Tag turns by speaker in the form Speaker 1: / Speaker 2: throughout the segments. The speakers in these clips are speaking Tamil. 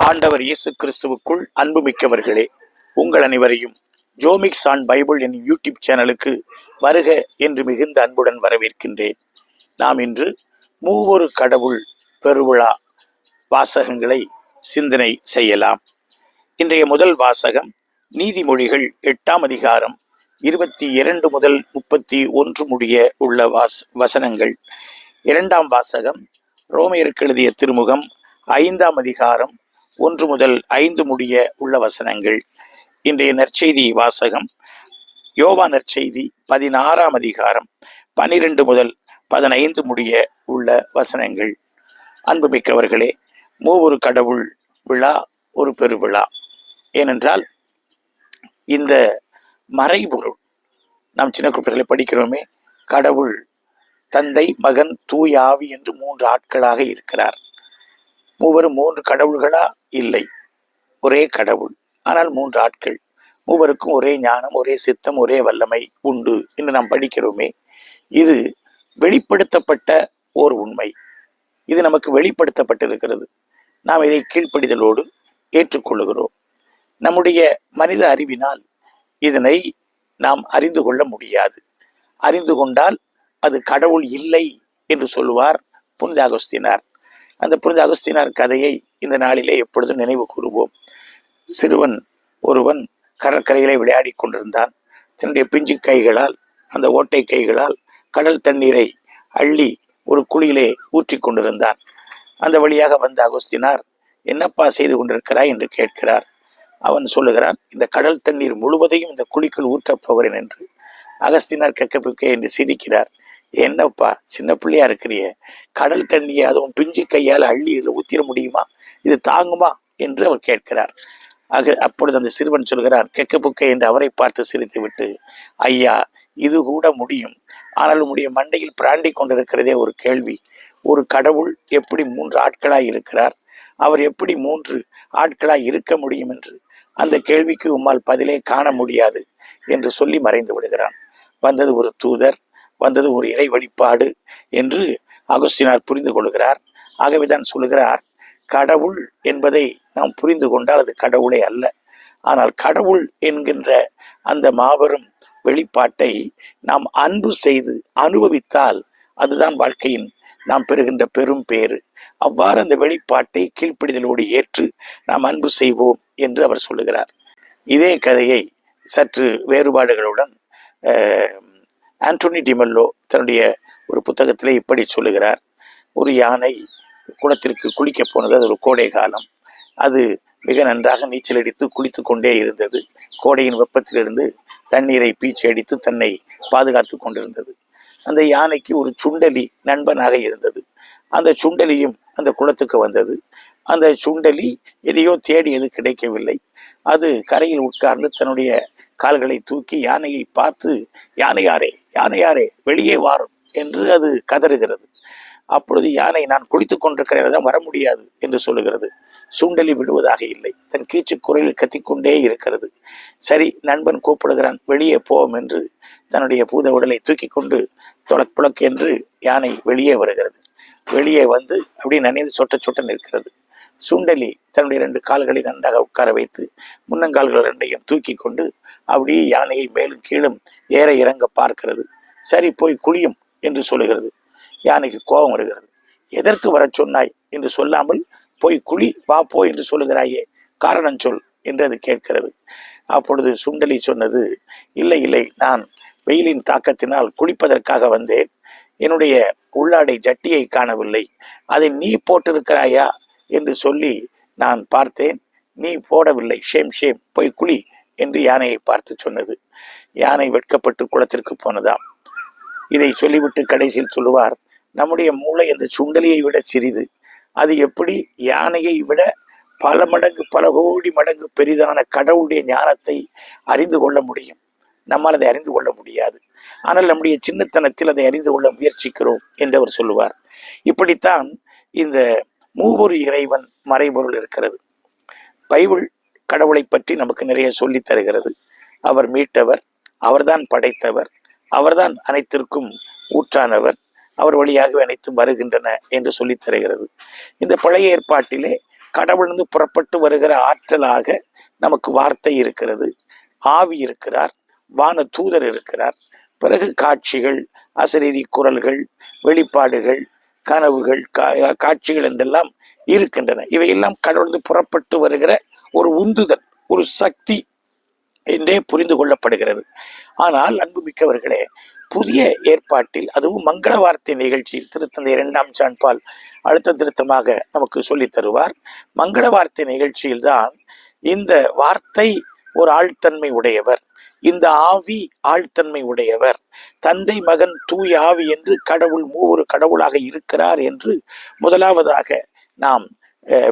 Speaker 1: ஆண்டவர் இயேசு கிறிஸ்துவுக்குள் அன்புமிக்கவர்களே, உங்கள் அனைவரையும் ஜோமிக்ஸ் ஆன் பைபிள் என்னும் யூடியூப் சேனலுக்கு வருக என்று மிகுந்த அன்புடன் வரவேற்கின்றேன். நாம் இன்று மூவொரு கடவுள் பெருவிழா வாசகங்களை சிந்தனை செய்யலாம். இன்றைய முதல் வாசகம் நீதிமொழிகள் 8ஆம் அதிகாரம் 22 முதல் 31 முடிய உள்ள வசனங்கள். இரண்டாம் வாசகம் ரோமையருக்கு எழுதிய திருமுகம் 5ஆம் அதிகாரம் 1 முதல் 5 முடிய உள்ள வசனங்கள். இன்றைய நற்செய்தி வாசகம் யோவான் நற்செய்தி 16ஆம் அதிகாரம் 12 முதல் 15 முடிய உள்ள வசனங்கள். அன்புமிக்கவர்களே, மூவொரு கடவுள் விழா ஒரு பெருவிழா. ஏனென்றால் இந்த மறைபொருள் நாம் சின்ன குழந்தைகளை படிக்கிறோமே, கடவுள் தந்தை, மகன், தூய ஆவி என்று 3 ஆட்களாக இருக்கிறார். மூவரும் 3 கடவுள்களா? இல்லை, ஒரே கடவுள், ஆனால் 3 ஆட்கள். மூவருக்கும் ஒரே ஞானம், ஒரே சித்தம், ஒரே வல்லமை உண்டு என்று நாம் படிக்கிறோமே. இது வெளிப்படுத்தப்பட்ட ஓர் உண்மை. இது நமக்கு வெளிப்படுத்தப்பட்டிருக்கிறது. நாம் இதை கீழ்ப்படிதலோடு ஏற்றுக்கொள்ளுகிறோம். நம்முடைய மனித அறிவினால் இதனை நாம் அறிந்து கொள்ள முடியாது. அறிந்து கொண்டால் அது கடவுள் இல்லை என்று சொல்லுவார் புனித அகஸ்தீனார். அந்த புனித அகஸ்தீனார் கதையை இந்த நாளிலே எப்பொழுதும் நினைவு கூறுவோம். சிறுவன் ஒருவன் கடற்கரையிலே விளையாடி கொண்டிருந்தான். தன்னுடைய பிஞ்சு கைகளால், அந்த ஓட்டை கைகளால் கடல் தண்ணீரை அள்ளி ஒரு குழியிலே ஊற்றி கொண்டிருந்தான். அந்த வழியாக வந்த அகஸ்தீனார், என்னப்பா செய்து கொண்டிருக்கிறாய் என்று கேட்கிறார். அவன் சொல்லுகிறான், இந்த கடல் தண்ணீர் முழுவதையும் இந்த குழிக்குள் ஊற்றப் போகிறேன் என்று. அகஸ்தீனார் கெக்கப்புக்கே என்று சிரிக்கிறார். என்னப்பா சின்ன பிள்ளையா இருக்கிறிய, கடல் தண்ணியை அதுவும் பிஞ்சு கையால் அள்ளி இதில் ஊத்திர முடியுமா? இது தாங்குமா என்று அவர் கேட்கிறார். அப்பொழுது அந்த சிறுவன் சொல்கிறார், கெக்கப்புக்கை என்று அவரை பார்த்து சிரித்து விட்டு, ஐயா, இது கூட முடியும். ஆனால் உம்முடைய மண்டையில் பிராண்டி கொண்டிருக்கிறதே ஒரு கேள்வி. ஒரு கடவுள் எப்படி 3 ஆட்களாய் இருக்கிறார்? அவர் எப்படி 3 ஆட்களாய் இருக்க முடியும் என்று அந்த கேள்விக்கு உம்மால் பதிலே காண முடியாது என்று சொல்லி மறைந்து விடுகிறான். வந்தது ஒரு தூதர், வந்தது ஒரு இறை வழிபாடு என்று அகஸ்தீனார் புரிந்து கொள்கிறார். ஆகவேதான் சொல்லுகிறார், கடவுள் என்பதை நாம் புரிந்து கொண்டால் அது கடவுளே அல்ல. ஆனால் கடவுள் என்கின்ற அந்த மாபெரும் வெளிப்பாட்டை நாம் அன்பு செய்து அனுபவித்தால் அதுதான் வாழ்க்கையின் நாம் பெறுகின்ற பெரும் பேறு. அவ்வாறு அந்த வெளிப்பாட்டை கீழ்ப்படிதலோடு ஏற்று நாம் அன்பு செய்வோம் என்று அவர் சொல்லுகிறார். இதே கதையை சற்று வேறுபாடுகளுடன் ஆண்டோனி டிமெல்லோ தன்னுடைய ஒரு புத்தகத்திலே இப்படி சொல்லுகிறார். ஒரு யானை குளத்திற்கு குளிக்க போனது. அது ஒரு கோடை காலம். அது மிக நன்றாக நீச்சல் அடித்து குளித்து கொண்டே இருந்தது. கோடையின் வெப்பத்திலிருந்து தண்ணீரை பீச்சி அடித்து தன்னை பாதுகாத்து கொண்டிருந்தது. அந்த யானைக்கு ஒரு சுண்டலி நண்பனாக இருந்தது. அந்த சுண்டலியும் அந்த குளத்துக்கு வந்தது. அந்த சுண்டலி எதையோ தேடியது, கிடைக்கவில்லை. அது கரையில் உட்கார்ந்து தன்னுடைய கால்களை தூக்கி யானையை பார்த்து, யானையாரே, யானையாரே, வெளியே வாரும் என்று அது கதறுகிறது. அப்பொழுது யானை, நான் குளித்துக் கொண்டிருக்கிறேன், வர முடியாது என்று சொல்லுகிறது. சுண்டலி விடுவதாக இல்லை. தன் கீச்சு குரலில் கத்திக்கொண்டே இருக்கிறது. சரி, நண்பன் கூப்பிடுகிறான், வெளியே போவோம் என்று தன்னுடைய பூத உடலை தூக்கி கொண்டு தொடக் புழக் என்று யானை வெளியே வருகிறது. வெளியே வந்து அப்படி நனைந்து சொட்ட சொட்ட நிற்கிறது. சுண்டலி தன்னுடைய 2 கால்களை நன்றாக உட்கார வைத்து முன்னங்கால்கள் 2ஐயும் தூக்கி கொண்டு அப்படியே யானையை மேலும் கீழும் ஏற இறங்க பார்க்கிறது. சரி, போய் குளியும் என்று சொல்லுகிறது. யானைக்கு கோபம் வருகிறது. எதற்கு வர சொன்னாய் என்று சொல்லாமல் போய் குழி, வா போ என்று சொல்லுகிறாயே, காரணம் சொல் என்று அது கேட்கிறது. அப்பொழுது சுண்டலி சொன்னது, இல்லை இல்லை, நான் வெயிலின் தாக்கத்தினால் குளிப்பதற்காக வந்தேன். என்னுடைய உள்ளாடை ஜட்டியை காணவில்லை. அதை நீ போட்டிருக்கிறாயா என்று சொல்லி நான் பார்த்தேன். நீ போடவில்லை. ஷேம் ஷேம், போய் குளி என்று யானையை பார்த்து சொன்னது. யானை வெட்கப்பட்டு குளத்திற்கு போனதாம். இதை சொல்லிவிட்டு கடைசியில் சொல்லுவார், நம்முடைய மூளை அந்த சுண்டலியை விட சிறிது. அது எப்படி யானையை விட பல மடங்கு, பல கோடி மடங்கு பெரிதான கடவுளுடைய ஞானத்தை அறிந்து கொள்ள முடியும்? நம்மால் அதை அறிந்து கொள்ள முடியாது. ஆனால் நம்முடைய சின்னத்தனத்தில் அதை அறிந்து கொள்ள முயற்சிக்கிறோம் என்று அவர் சொல்லுவார். இப்படித்தான் இந்த மூவொரு இறைவன் மறைபொருள் இருக்கிறது. பைபிள் கடவுளை பற்றி நமக்கு நிறைய சொல்லி தருகிறது. அவர் மீட்டவர், அவர்தான் படைத்தவர், அவர்தான் அனைத்திற்கும் ஊற்றானவர், அவர் வழியாகவே அனைத்தும் வருகின்றன என்று சொல்லித் தருகிறது. இந்த பழைய ஏற்பாட்டிலே கடவுளிருந்து புறப்பட்டு வருகிற ஆற்றலாக நமக்கு வார்த்தை இருக்கிறது, ஆவி இருக்கிறார், வான தூதர் இருக்கிறார். பிறகு காட்சிகள், அசரீரி குரல்கள், வெளிப்பாடுகள், கனவுகள், காட்சிகள் என்றெல்லாம் இருக்கின்றன. இவையெல்லாம் கடவுளிருந்து புறப்பட்டு வருகிற ஒரு உந்துதல், ஒரு சக்தி என்றே புரிந்து கொள்ளப்படுகிறது. ஆனால் அன்புமிக்கவர்களே, புதிய ஏற்பாட்டில், அதுவும் மங்கள வார்த்தை நிகழ்ச்சியில் திருத்தந்தை 2ஆம் ஜான் பால் அழுத்த திருத்தமாக நமக்கு சொல்லித் தருவார். மங்கள வார்த்தை நிகழ்ச்சியில் தான் இந்த வார்த்தை ஒரு ஆழ்த்தன்மை உடையவர், இந்த ஆவி ஆழ்த்தன்மை உடையவர், தந்தை மகன் தூய் ஆவி என்று கடவுள் மூவொரு கடவுளாக இருக்கிறார் என்று முதலாவதாக நாம்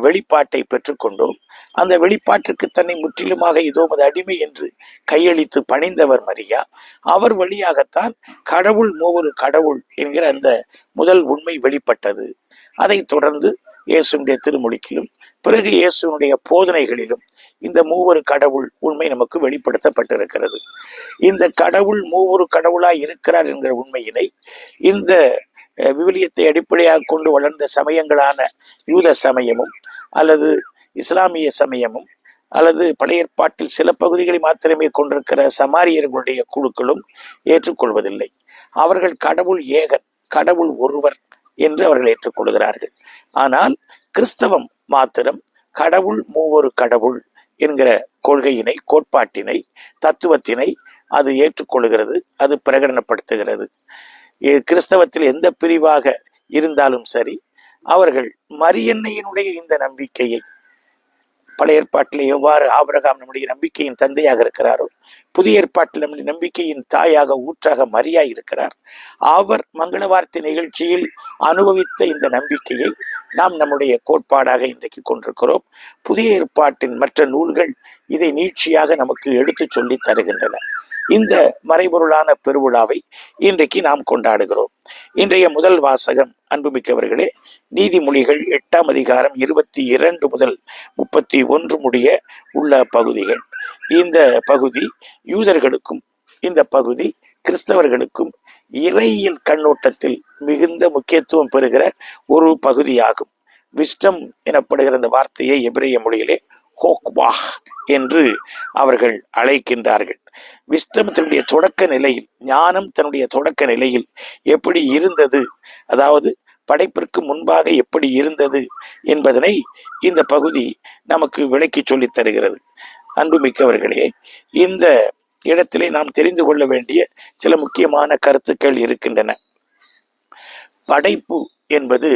Speaker 1: வெளிப்பாட்டை பெற்றுக்கொண்டோம். அந்த வெளிப்பாட்டிற்கு தன்னை முற்றிலுமாக இதோ அது அடிமை என்று கையளித்து பணிந்தவர் மரியா. அவர் வழியாகத்தான் கடவுள் மூவொரு கடவுள் என்கிற அந்த முதல் உண்மை வெளிப்பட்டது. அதை தொடர்ந்து இயேசுடைய திருமொழிக்கிலும் பிறகு இயேசுனுடைய போதனைகளிலும் இந்த மூவொரு கடவுள் உண்மை நமக்கு வெளிப்படுத்தப்பட்டிருக்கிறது. இந்த கடவுள் மூவொரு கடவுளாய் இருக்கிறார் என்கிற உண்மையினை இந்த விவிலியத்தை அடிப்படையாக கொண்டு வளர்ந்த சமயங்களான யூத சமயமும் அல்லது இஸ்லாமிய சமயமும் அல்லது பழைய ஏற்பாட்டில் சில பகுதிகளை மாத்திரமே கொண்டிருக்கிற சமாரியர்களுடைய குழுக்களும் ஏற்றுக்கொள்வதில்லை. அவர்கள் கடவுள் ஏகன், கடவுள் ஒருவர் என்று அவர்கள் ஏற்றுக்கொள்கிறார்கள். ஆனால் கிறிஸ்தவம் மாத்திரம் கடவுள் மூவொரு கடவுள் என்கிற கொள்கையினை, கோட்பாட்டினை, தத்துவத்தினை அது ஏற்றுக்கொள்கிறது, அது பிரகடனப்படுத்துகிறது. கிறிஸ்தவத்தில் எந்த பிரிவாக இருந்தாலும் சரி, அவர்கள் மரியன்னையினுடைய இந்த நம்பிக்கையை, பழைய ஏற்பாட்டில் எவ்வாறு ஆபிரகாம் நம்முடைய நம்பிக்கையின் தந்தையாக இருக்கிறாரோ, புதிய ஏற்பாட்டில் நம்முடைய நம்பிக்கையின் தாயாக ஊற்றாக மரியா இருக்கிறார். அவர் மங்கள வார்த்தை நிகழ்ச்சியில் அனுபவித்த இந்த நம்பிக்கையை நாம் நம்முடைய கோட்பாடாக இன்றைக்கு கொண்டிருக்கிறோம். புதிய ஏற்பாட்டின் மற்ற நூல்கள் இதை நீட்சியாக நமக்கு எடுத்து சொல்லி தருகின்றன. இந்த மறைபொருளான பெருவிழாவை இன்றைக்கு நாம் கொண்டாடுகிறோம். இன்றைய முதல் வாசகம் அன்புமிக்கவர்களே, நீதிமொழிகள் 8ஆம் அதிகாரம் 22 முதல் 31 முடிய உள்ள பகுதிகள். இந்த பகுதி யூதர்களுக்கும் இந்த பகுதி கிறிஸ்தவர்களுக்கும் இறையியல் கண்ணோட்டத்தில் மிகுந்த முக்கியத்துவம் பெறுகிற ஒரு பகுதியாகும். விஸ்டம் எனப்படுகிற இந்த வார்த்தையை எபிரேய மொழியிலே ஹோக்வாஹ் என்று அவர்கள் அழைக்கின்றார்கள். விஸ்டம் தன்னுடைய தொடக்க நிலையில், ஞானம் தன்னுடைய தொடக்க நிலையில் எப்படி இருந்தது, அதாவது படைப்பிற்கு முன்பாக எப்படி இருந்தது என்பதனை இந்த பகுதி நமக்கு விளக்கி சொல்லித் தருகிறது. அன்புமிக்கவர்களே, இந்த இடத்திலே நாம் தெரிந்து கொள்ள வேண்டிய சில முக்கியமான கருத்துக்கள் இருக்கின்றன. படைப்பு என்பது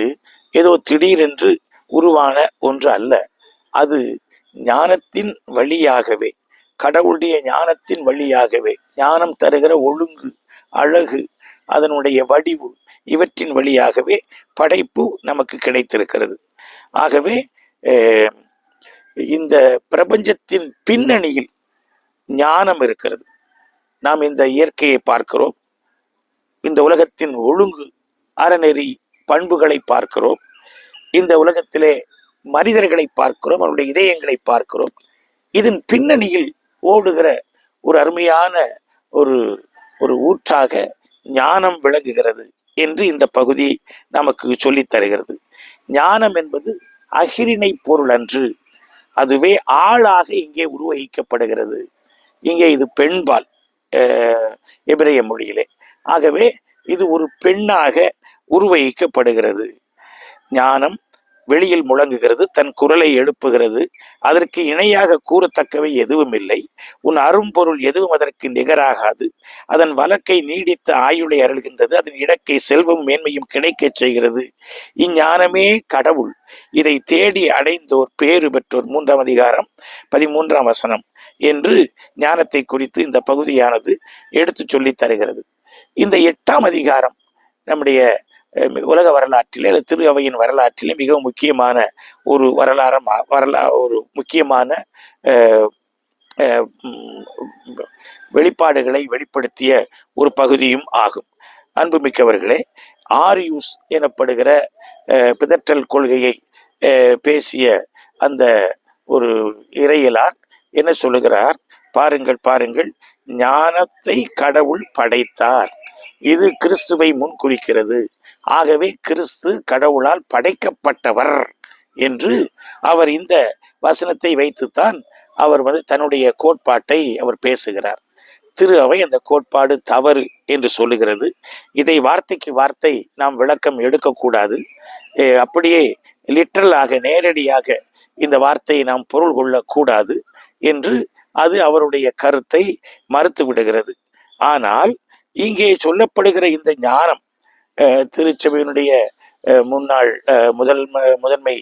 Speaker 1: ஏதோ திடீரென்று உருவான ஒன்று அல்ல. அது ஞானத்தின் வழியாகவே, கடவுளுடைய ஞானத்தின் வழியாகவே, ஞானம் தருகிற ஒழுங்கு, அழகு, அதனுடைய வடிவு, இவற்றின் வழியாகவே படைப்பு நமக்கு கிடைத்திருக்கிறது. ஆகவே இந்த பிரபஞ்சத்தின் பின்னணியில் ஞானம் இருக்கிறது. நாம் இந்த இயற்கையை பார்க்கிறோம், இந்த உலகத்தின் ஒழுங்கு, அறநெறி, பண்புகளை பார்க்கிறோம், இந்த உலகத்திலே மனிதர்களை பார்க்கிறோம், அவருடைய இதயங்களை பார்க்கிறோம். இதன் பின்னணியில் ஓடுகிற ஒரு அருமையான ஒரு ஊற்றாக ஞானம் விளங்குகிறது என்று இந்த பகுதி நமக்கு சொல்லித் தருகிறது. ஞானம் என்பது அகிரிணை பொருள் அன்று, அதுவே ஆளாக இங்கே உருவகிக்கப்படுகிறது. இங்கே இது பெண்பால் எபிரேய மொழியிலே. ஆகவே இது ஒரு பெண்ணாக உருவகிக்கப்படுகிறது. ஞானம் வெளியில் முழங்குகிறது, தன் குரலை எழுப்புகிறது. அதற்கு இணையாக கூறத்தக்கவை எதுவும் இல்லை. உன் அரும்பொருள் எதுவும் அதற்கு நிகராகாது. அதன் வழக்கை நீடித்த ஆயுளை அருள்கின்றது. அதன் இடக்கை செல்வம் மேன்மையும் கிடைக்கச் செய்கிறது. இஞ்ஞானமே கடவுள். இதை தேடி அடைந்தோர் பேறு பெற்றோர். 3ஆம் அதிகாரம் 13ஆம் வசனம் என்று ஞானத்தை குறித்து இந்த பகுதியானது எடுத்து சொல்லி தருகிறது. இந்த 8ஆம் அதிகாரம் நம்முடைய உலக வரலாற்றிலே, திரு அவையின் வரலாற்றிலே மிகவும் முக்கியமான ஒரு ஒரு முக்கியமான வெளிப்பாடுகளை வெளிப்படுத்திய ஒரு பகுதியும் ஆகும். அன்புமிக்கவர்களே, ஆரியூஸ் எனப்படுகிற பிதற்றல் கொள்கையை பேசிய அந்த ஒரு இறையியலார் என்ன சொல்லுகிறார்? பாருங்கள், ஞானத்தை கடவுள் படைத்தார். இது கிறிஸ்துவை முன்குறிக்கிறது. ஆகவே கிறிஸ்து கடவுளால் படைக்கப்பட்டவர் என்று அவர் இந்த வசனத்தை வைத்துத்தான் அவர் தன்னுடைய கோட்பாட்டை அவர் பேசுகிறார். திரு அவை அந்த கோட்பாடு தவறு என்று சொல்லுகிறது. இதை வார்த்தைக்கு வார்த்தை நாம் விளக்கம் எடுக்கக்கூடாது. அப்படியே லிட்டரலாக நேரடியாக இந்த வார்த்தையை நாம் பொருள் கொள்ளக்கூடாது என்று அது அவருடைய கருத்தை மறுத்து விடுகிறது. ஆனால் இங்கே சொல்லப்படுகிற இந்த ஞானம் திருச்சபையினுடைய முன்னாள் முதன்மை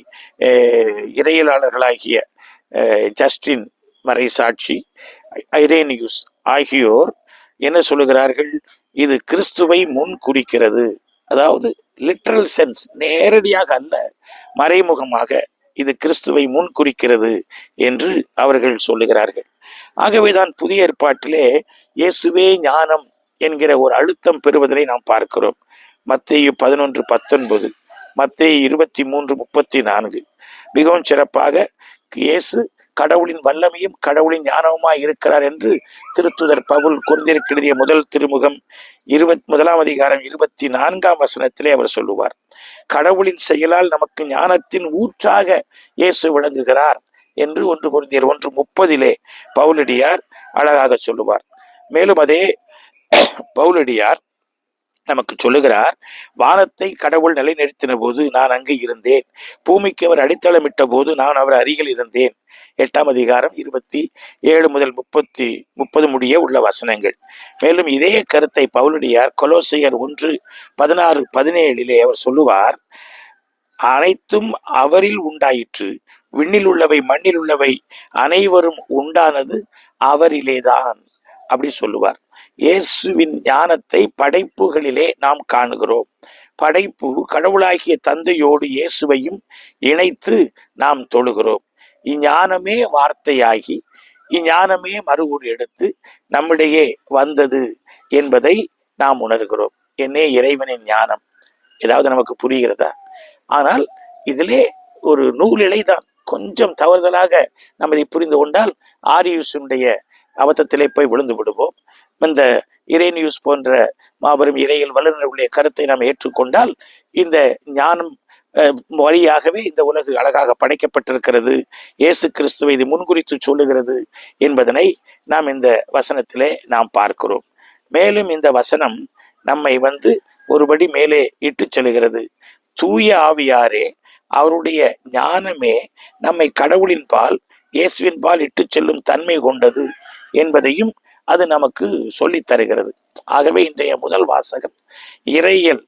Speaker 1: இறையியலாளர்களாகிய ஜஸ்டின் மறைசாட்சி, ஐரேனியூஸ் ஆகியோர் என்ன சொல்லுகிறார்கள்? இது கிறிஸ்துவை முன் குறிக்கிறது. அதாவது லிட்ரல் சென்ஸ், நேரடியாக அல்ல, மறைமுகமாக இது கிறிஸ்துவை முன் குறிக்கிறது என்று அவர்கள் சொல்லுகிறார்கள். ஆகவேதான் புதிய ஏற்பாட்டிலே இயேசுவே ஞானம் என்கிற ஒரு அழுத்தம் பெறுவதை நாம் பார்க்கிறோம். மத்தேயு 11:19, மத்தேயு 23:34 மிகவும் சிறப்பாக இயேசு கடவுளின் வல்லமையும் கடவுளின் ஞானவுமாய் இருக்கிறார் என்று திருத்துதர் பவுல் கொரிந்தியருக்கு எழுதிய முதல் திருமுகம் 1 அதிகாரம் 24 அவர் சொல்லுவார். கடவுளின் செயலால் நமக்கு ஞானத்தின் ஊற்றாக இயேசு விளங்குகிறார் என்று 1 கொரிந்தியர் 1:30 பவுலடியார் அழகாக சொல்லுவார். மேலும் அதே பவுலடியார் நமக்கு சொல்லுகிறார், வானத்தை கடவுள் நிலைநிறுத்தின போது நான் அங்கு இருந்தேன், பூமிக்கு அவர் அடித்தளமிட்ட போது நான் அவர் அருகில் இருந்தேன். 8 அதிகாரம் 27 முதல் 30 முடிய உள்ள வசனங்கள். மேலும் இதே கருத்தை பவுலடியார் கொலோசையர் 1:16-17 அவர் சொல்லுவார், அனைத்தும் அவரில் உண்டாயிற்று, விண்ணில் உள்ளவை மண்ணில் உள்ளவை அனைவரும் உண்டானது அவரிலேதான் அப்படி சொல்லுவார். இயேசுவின் ஞானத்தை படைப்புகளிலே நாம் காணுகிறோம். படைப்பு கடவுளாகிய தந்தையோடு இயேசுவையும் இணைத்து நாம் தொழுகிறோம். இஞ்ஞானமே வார்த்தையாகி இஞ்ஞானமே மறுகூறு எடுத்து நம்மிடையே வந்தது என்பதை நாம் உணர்கிறோம். என்னே இறைவனின் ஞானம். ஏதாவது நமக்கு புரிகிறதா? ஆனால் இதிலே ஒரு நூலிழைதான் கொஞ்சம் தவறுதலாக நம்ம இதை புரிந்து கொண்டால் ஆரியூஸுடைய அபத்தத்திலே போய் விழுந்து விடுவோம். இந்த இறைனியூஸ் போன்ற மாபெரும் இறையியல் வல்லுநர்களுடைய கருத்தை நாம் ஏற்றுக்கொண்டால் இந்த ஞானம் வழியாகவே இந்த உலகு அழகாக படைக்கப்பட்டிருக்கிறது, இயேசு கிறிஸ்துவை இது முன்குறித்து சொல்லுகிறது என்பதனை நாம் இந்த வசனத்திலே நாம் பார்க்கிறோம். மேலும் இந்த வசனம் நம்மை ஒருபடி மேலே இட்டு செல்கிறது. தூய ஆவியாரே, அவருடைய ஞானமே நம்மை கடவுளின் பால் இயேசுவின் பால் இட்டு செல்லும் தன்மை கொண்டது என்பதையும் அது நமக்கு சொல்லித் தருகிறது. ஆகவே இன்றைய முதல் வாசகம் இறையியல்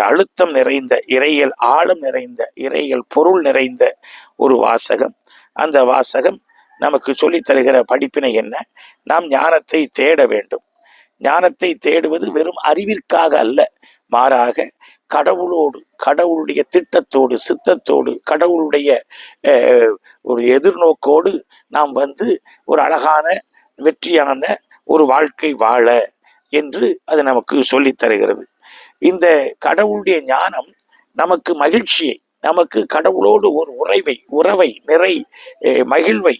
Speaker 1: அழுத்தம் நிறைந்த, இறையியல் ஆழம் நிறைந்த, இறையியல் பொருள் நிறைந்த ஒரு வாசகம். அந்த வாசகம் நமக்கு சொல்லித் தருகிற படிப்பினை என்ன? நாம் ஞானத்தை தேட வேண்டும். ஞானத்தை தேடுவது வெறும் அறிவிற்காக அல்ல, மாறாக கடவுளோடு, கடவுளுடைய திட்டத்தோடு, சித்தத்தோடு, கடவுளுடைய ஒரு எதிர்நோக்கோடு நாம் ஒரு அழகான வெற்றியான ஒரு வாழ்க்கை வாழ என்று அது நமக்கு சொல்லித் தருகிறது. இந்த கடவுளுடைய ஞானம் நமக்கு மகிழ்ச்சியை, நமக்கு கடவுளோடு ஒரு உறவை நிறை மகிழ்வை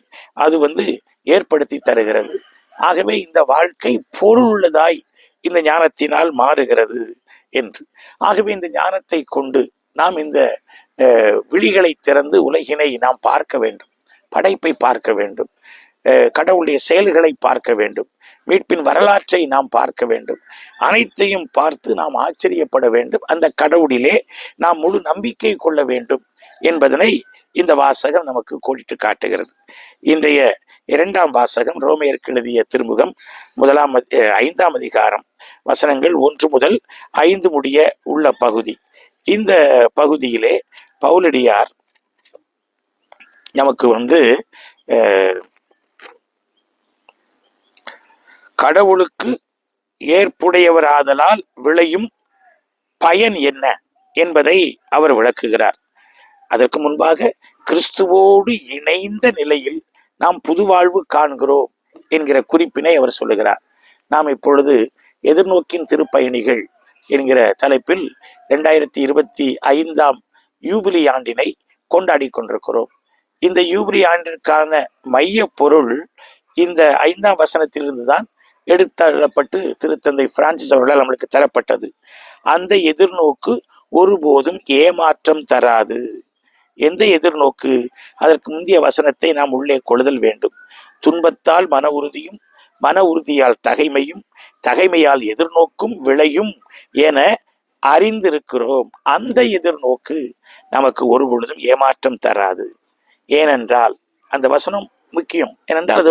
Speaker 1: அது ஏற்படுத்தி தருகிறது. ஆகவே இந்த வாழ்க்கை பொருளுள்ளதாய் இந்த ஞானத்தினால் மாறுகிறது என்று. ஆகவே இந்த ஞானத்தை கொண்டு நாம் இந்த விழிகளை திறந்து உலகினை நாம் பார்க்க வேண்டும், படைப்பை பார்க்க வேண்டும், கடவுளுடைய செயல்களை பார்க்க வேண்டும், மீட்பின் வரலாற்றை நாம் பார்க்க வேண்டும். அனைத்தையும் பார்த்து நாம் ஆச்சரியப்பட வேண்டும். அந்த கடவுளிலே நாம் முழு நம்பிக்கை கொள்ள வேண்டும் என்பதனை இந்த வாசகம் நமக்கு கோடிட்டு காட்டுகிறது. இன்றைய 2ஆம் வாசகம் ரோமையருக்கு எழுதிய திருமுகம் 5ஆம் அதிகாரம் வசனங்கள் 1 முதல் 5 முடிய உள்ள பகுதி. இந்த பகுதியிலே பவுலடியார் நமக்கு கடவுளுக்கு ஏற்புடையவராதலால் விளையும் பயன் என்ன என்பதை அவர் விளக்குகிறார். அதற்கு முன்பாக கிறிஸ்துவோடு இணைந்த நிலையில் நாம் புது வாழ்வு காண்கிறோம் என்கிற குறிப்பினை அவர் சொல்லுகிறார். நாம் இப்பொழுது எதிர்நோக்கின் திருப்பயணிகள் என்கிற தலைப்பில் 2025ஆம் யூபிலி ஆண்டினை கொண்டாடி கொண்டிருக்கிறோம். இந்த யூபிலி ஆண்டிற்கான மைய பொருள் இந்த 5ஆம் வசனத்திலிருந்து தான் எடுத்தள்ளப்பட்டு திருத்தந்தை பிரான்சிஸ் அவர்களால் நம்மளுக்கு தரப்பட்டது. அந்த எதிர்நோக்கு ஒருபோதும் ஏமாற்றம் தராது. எந்த எதிர்நோக்கு? அதற்கு முந்தைய வசனத்தை நாம் உள்ளே கொள்ளுதல் வேண்டும். துன்பத்தால் மன உறுதியும், மன உறுதியால் தகைமையும், தகைமையால் எதிர்நோக்கும் விளையும் என அறிந்திருக்கிறோம். அந்த எதிர்நோக்கு நமக்கு ஒரு பொழுதும் ஏமாற்றம் தராது. ஏனென்றால் அந்த வசனம் முக்கியம். ஏனென்றால்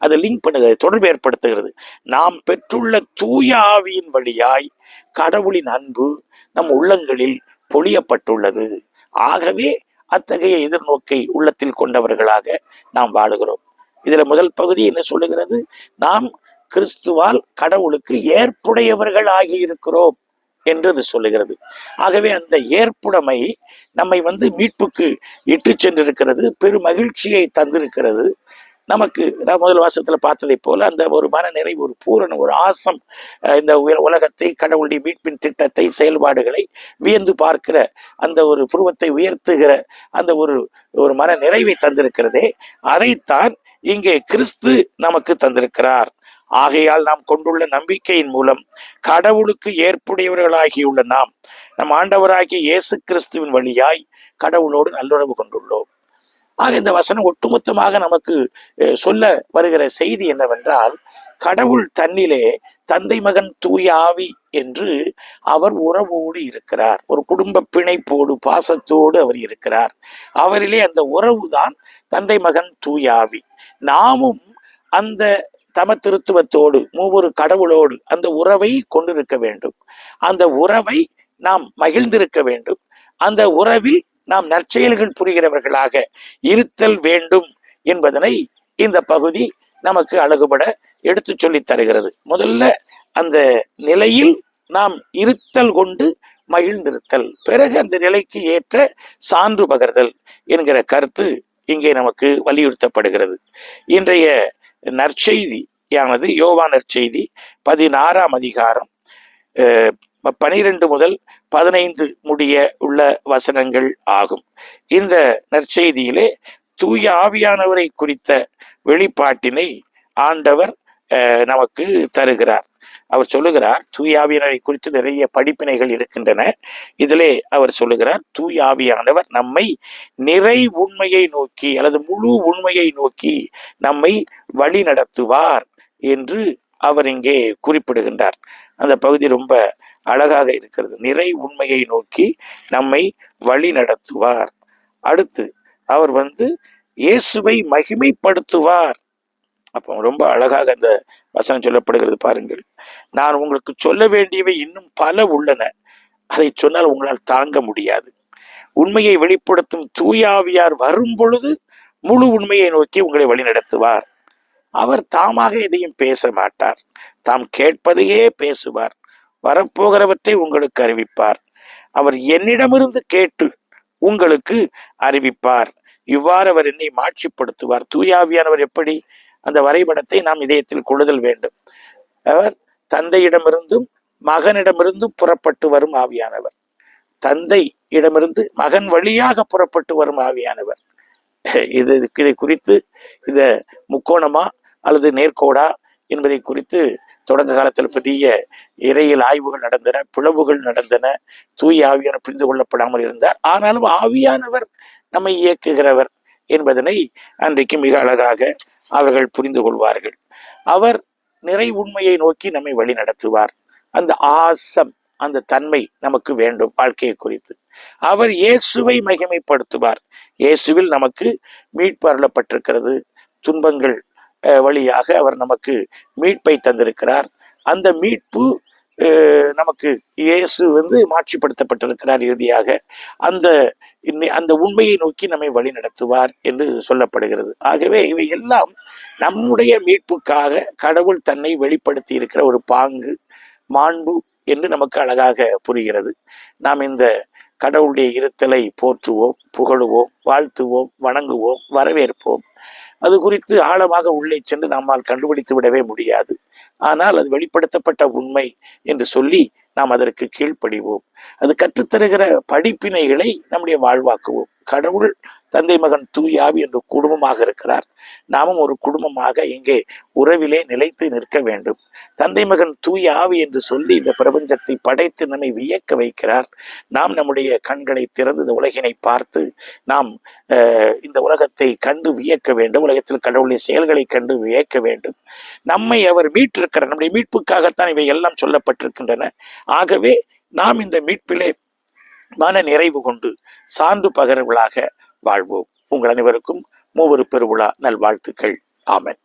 Speaker 1: அது லிங்க் பண்ணுது, தொடர்பு ஏற்படுத்துகிறது. நாம் பெற்றுள்ள தூய ஆவியின் வழியாய் கடவுளின் அன்பு நம் உள்ளங்களில் பொழியப்பட்டுள்ளது. ஆகவே அத்தகைய எதிர்நோக்கை உள்ளத்தில் கொண்டவர்களாக நாம் வாழுகிறோம். இதுல முதல் பகுதி என்ன சொல்லுகிறது? நாம் கிறிஸ்துவால் கடவுளுக்கு ஏற்புடையவர்கள் ஆகி இருக்கிறோம் என்று சொல்லுகிறது. ஆகவே அந்த ஏற்புடைமை நம்மை மீட்புக்கு இட்டு சென்றிருக்கிறது, பெரும் மகிழ்ச்சியை தந்திருக்கிறது. நமக்கு முதல் வாசத்துல பார்த்ததை போல அந்த ஒரு மன நிறைவு, ஒரு பூரண, ஒரு ஆசம், இந்த உலகத்தை, கடவுளுடைய மீட்பின் திட்டத்தை, செயல்பாடுகளை வியந்து பார்க்கிற அந்த ஒரு புருவத்தை உயர்த்துகிற அந்த ஒரு மன நிறைவை தந்திருக்கிறதே, அதைத்தான் இங்கே கிறிஸ்து நமக்கு தந்திருக்கிறார். ஆகையால் நாம் கொண்டுள்ள நம்பிக்கையின் மூலம் கடவுளுக்கு ஏற்புடையவர்களாகியுள்ள நாம் நம் ஆண்டவராகிய இயேசு கிறிஸ்துவின் வழியாய் கடவுளோடு நல்லுறவு கொண்டுள்ளோம். ஆக இந்த வசனம் ஒட்டுமொத்தமாக நமக்கு சொல்ல வருகிற செய்தி என்னவென்றால், கடவுள் தன்னிலே தந்தை மகன் தூய ஆவி என்று அவர் உறவோடு இருக்கிறார். ஒரு குடும்ப பிணைப்போடு, பாசத்தோடு அவர் இருக்கிறார். அவரிலே அந்த உறவுதான் தந்தை மகன் தூய ஆவி. நாமும் அந்த தம திருத்துவத்தோடு, மூவொரு கடவுளோடு அந்த உறவை கொண்டிருக்க வேண்டும். அந்த உறவை நாம் மகிழ்ந்திருக்க வேண்டும். அந்த உறவில் நாம் நற்செயல்கள் புரிகிறவர்களாக இருத்தல் வேண்டும் என்பதனை இந்த பகுதி நமக்கு அழகுபட எடுத்து சொல்லி தருகிறது. முதல்ல அந்த நிலையில் நாம் இருத்தல் கொண்டு மகிழ்ந்திருத்தல், பிறகு அந்த நிலைக்கு ஏற்ற சான்று பகர்தல் என்கிற கருத்து இங்கே நமக்கு வலியுறுத்தப்படுகிறது. இன்றைய நற்செய்தியானது யோவான் நற்செய்தி 16ஆம் அதிகாரம் 12 முதல் 15 முடிய உள்ள வசனங்கள் ஆகும். இந்த நற்செய்தியிலே தூய ஆவியானவரை குறித்த வெளிப்பாட்டினை ஆண்டவர் நமக்கு தருகிறார். அவர் சொல்லுகிறார், தூய ஆவியானவரை குறித்து நிறைய படிப்பினைகள் இருக்கின்றன. இதிலே அவர் சொல்லுகிறார், தூய ஆவியானவர் நம்மை நிறை உண்மையை நோக்கி அல்லது முழு உண்மையை நோக்கி நம்மை வழி நடத்துவார் என்று அவர் இங்கே குறிப்பிடுகின்றார். அந்த பகுதி ரொம்ப அழகாக இருக்கிறது. நிறை உண்மையை நோக்கி நம்மை வழி நடத்துவார். அடுத்து அவர் இயேசுவை மகிமைப்படுத்துவார். அப்போ ரொம்ப அழகாக அந்த வசனம் சொல்லப்படுகிறது பாருங்கள். நான் உங்களுக்கு சொல்ல வேண்டியவை இன்னும் பல உள்ளன, அதை சொன்னால் உங்களால் தாங்க முடியாது. உண்மையை வெளிப்படுத்தும் தூய ஆவியார் வரும் பொழுது முழு உண்மையை நோக்கி உங்களை வழி நடத்துவார். அவர் தாமாக எதையும் பேச மாட்டார், தாம் கேட்பதையே பேசுவார். வரப்போகிறவற்றை உங்களுக்கு அறிவிப்பார். அவர் என்னிடமிருந்து கேட்டு உங்களுக்கு அறிவிப்பார். இவ்வாறு அவர் என்னை மாட்சிப்படுத்துவார். தூயாவியானவர் எப்படி? அந்த வரைபடத்தை நாம் இதயத்தில் கொள்ளுதல் வேண்டும். அவர் தந்தையிடமிருந்தும் மகனிடமிருந்தும் புறப்பட்டு வரும் ஆவியானவர். தந்தை இடமிருந்து மகன் வழியாக புறப்பட்டு வரும் ஆவியானவர். இதை குறித்து இந்த முக்கோணமா அல்லது நேர்கோடா என்பதை குறித்து தொடக்க காலத்தில் பெரிய இறையியல் ஆய்வுகள் நடந்தன, பிளவுகள் நடந்தன. தூய ஆவியானவர் புரிந்து கொள்ளப்படாமல் இருந்தார். ஆனாலும் ஆவியானவர் நம்மை இயக்குகிறவர் என்பதனை அன்றைக்கு மிக அழகாக அவர்கள் புரிந்து கொள்வார்கள். அவர் நிறை உண்மையை நோக்கி நம்மை வழி நடத்துவார். அந்த ஆசம், அந்த தன்மை நமக்கு வேண்டும் வாழ்க்கையை குறித்து. அவர் இயேசுவை மகிமைப்படுத்துவார். இயேசுவில் நமக்கு மீட்பு அருளப்பட்டிருக்கிறது. துன்பங்கள் வழியாக அவர் நமக்கு மீட்பை தந்திருக்கிறார். அந்த மீட்பு நமக்கு இயேசு மாட்சிப்படுத்தப்பட்டிருக்கிறார். இறுதியாக அந்த உண்மையை நோக்கி நம்மை வழி நடத்துவார் என்று சொல்லப்படுகிறது. ஆகவே இவை எல்லாம் நம்முடைய மீட்புக்காக கடவுள் தன்னை வெளிப்படுத்தி இருக்கிற ஒரு பாங்கு, மாண்பு என்று நமக்கு அழகாக புரிகிறது. நாம் இந்த கடவுளுடைய இருத்தலை போற்றுவோம், புகழுவோம், வாழ்த்துவோம், வணங்குவோம், வரவேற்போம். அது குறித்து ஆழமாக உள்ளே சென்று நம்மால் கண்டுபிடித்து விடவே முடியாது. ஆனால் அது வெளிப்படுத்தப்பட்ட உண்மை என்று சொல்லி நாம் அதற்கு கீழ்ப்படிவோம். அது கற்றுத்தருகிற படிப்பினைகளை நம்முடைய வாழ்வாக்குவோம். கடவுள் தந்தை மகன் தூய ஆவி என்று குடும்பமாக இருக்கிறார். நாமும் ஒரு குடும்பமாக இங்கே உறவிலே நிலைத்து நிற்க வேண்டும். தந்தை மகன் தூய ஆவி என்று சொல்லி இந்த பிரபஞ்சத்தை படைத்து நம்மை வியக்க வைக்கிறார். நாம் நம்முடைய கண்களை திறந்து இந்த உலகினை பார்த்து நாம் இந்த உலகத்தை கண்டு வியக்க வேண்டும். உலகத்தில் கடவுளுடைய செயல்களை கண்டு வியக்க வேண்டும். நம்மை அவர் மீட்டிருக்கிறார். நம்முடைய மீட்புக்காகத்தான் இவை எல்லாம் சொல்லப்பட்டிருக்கின்றன. ஆகவே நாம் இந்த மீட்பிலே மன நிறைவு கொண்டு சான்று பகர்வர்களாக வாழ்வோம். உங்கள் அனைவருக்கும் மூவரு பெருவிழா நல்வாழ்த்துக்கள். ஆமென்.